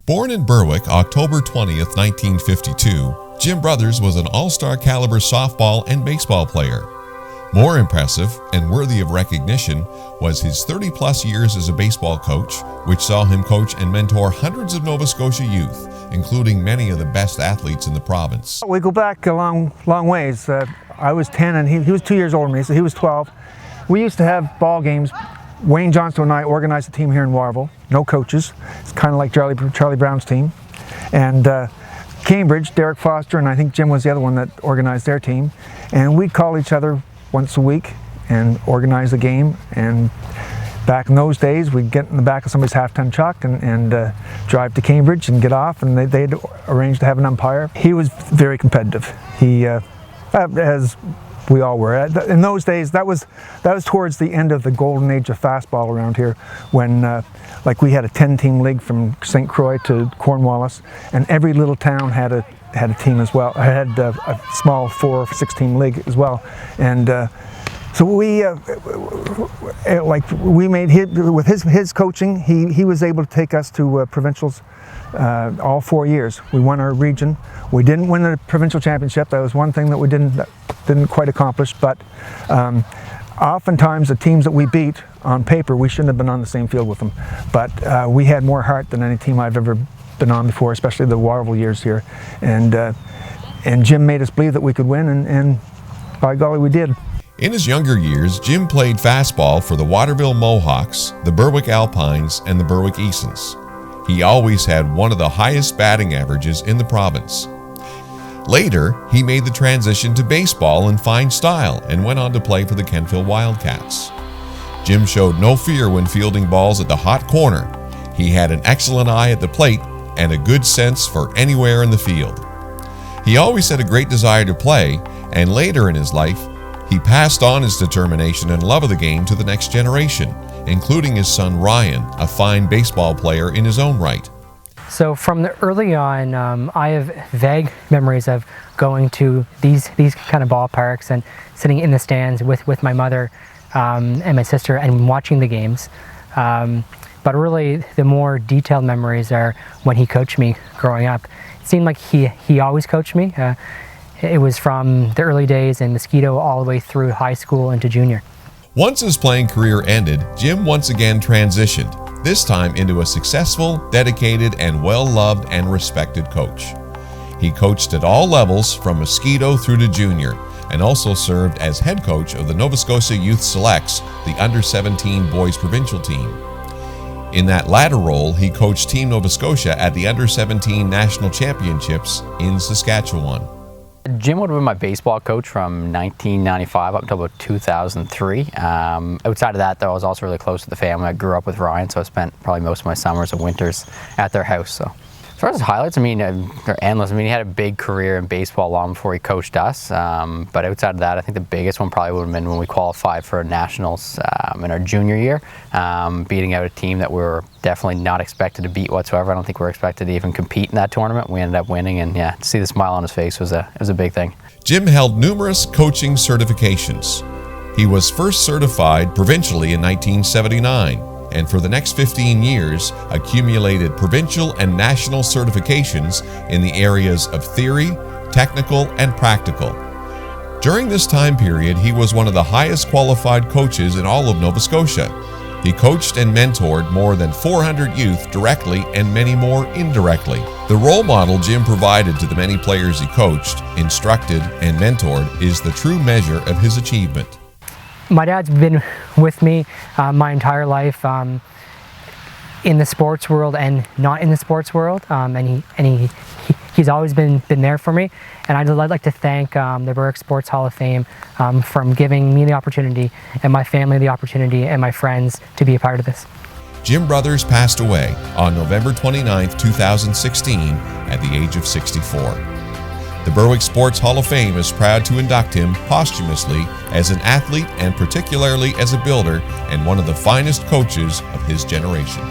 Born in Berwick, October 20th, 1952, Jim Brothers was an all-star caliber softball and baseball player. More impressive and worthy of recognition was his 30-plus years as a baseball coach, which saw him coach and mentor hundreds of Nova Scotia youth, including many of the best athletes in the province. We go back a long ways. I was 10 and he was 2 years older than me, so he was 12. We used to have ball games. Wayne Johnston and I organized a team here in Waterville, no coaches. It's kind of like Charlie Brown's team. And Cambridge, Derek Foster, and I think Jim was the other one that organized their team. And we'd call each other once a week and organize a game. And back in those days, we'd get in the back of somebody's half-ton truck and drive to Cambridge and get off, and they'd arrange to have an umpire. He was very competitive. He, as we all were. In those days, that was towards the end of the golden age of fastball around here, when like we had a 10-team league from St. Croix to Cornwallis, and every little town had a team as well. I had a small 4 or 6-team league as well, and so we made with his coaching. He was able to take us to provincials all 4 years. We won our region. We didn't win the provincial championship. That was one thing that we didn't quite accomplish, but oftentimes the teams that we beat on paper, we shouldn't have been on the same field with them, but we had more heart than any team I've ever been on before, especially the Waterville years here, and Jim made us believe that we could win, and by golly, we did. In his younger years, Jim played fastball for the Waterville Mohawks, the Berwick Alpines, and the Berwick Easons. He always had one of the highest batting averages in the province. Later, he made the transition to baseball in fine style and went on to play for the Kentville Wildcats. Jim showed no fear when fielding balls at the hot corner. He had an excellent eye at the plate and a good sense for anywhere in the field. He always had a great desire to play, and later in his life, he passed on his determination and love of the game to the next generation, including his son Ryan, a fine baseball player in his own right. So from early on, I have vague memories of going to these kind of ballparks and sitting in the stands with my mother and my sister and watching the games. But really, the more detailed memories are when he coached me growing up. It seemed like he always coached me. It was from the early days in Mosquito all the way through high school into junior. Once his playing career ended, Jim once again transitioned, this time into a successful, dedicated, and well-loved and respected coach. He coached at all levels from Mosquito through to junior, and also served as head coach of the Nova Scotia Youth Selects, the under-17 boys provincial team. In that latter role, he coached Team Nova Scotia at the under-17 national championships in Saskatchewan. Jim would have been my baseball coach from 1995 up until about 2003. Outside of that, though, I was also really close to the family. I grew up with Ryan, so I spent probably most of my summers and winters at their house. So, as far as highlights, I mean, they're endless. I mean, he had a big career in baseball long before he coached us. But outside of that, I think the biggest one probably would have been when we qualified for nationals in our junior year, beating out a team that we were definitely not expected to beat whatsoever. I don't think we were expected to even compete in that tournament. We ended up winning, and yeah, to see the smile on his face was a big thing. Jim held numerous coaching certifications. He was first certified provincially in 1979, and for the next 15 years accumulated provincial and national certifications in the areas of theory, technical, and practical. During this time period, he was one of the highest qualified coaches in all of Nova Scotia. He coached and mentored more than 400 youth directly and many more indirectly. The role model Jim provided to the many players he coached, instructed, and mentored is the true measure of his achievement. My dad's been with me my entire life in the sports world and not in the sports world, and he's always been there for me. And I'd like to thank the Berwick Sports Hall of Fame for giving me the opportunity, and my family the opportunity, and my friends to be a part of this. Jim Brothers passed away on November 29, 2016 at the age of 64. The Berwick Sports Hall of Fame is proud to induct him posthumously as an athlete and particularly as a builder and one of the finest coaches of his generation.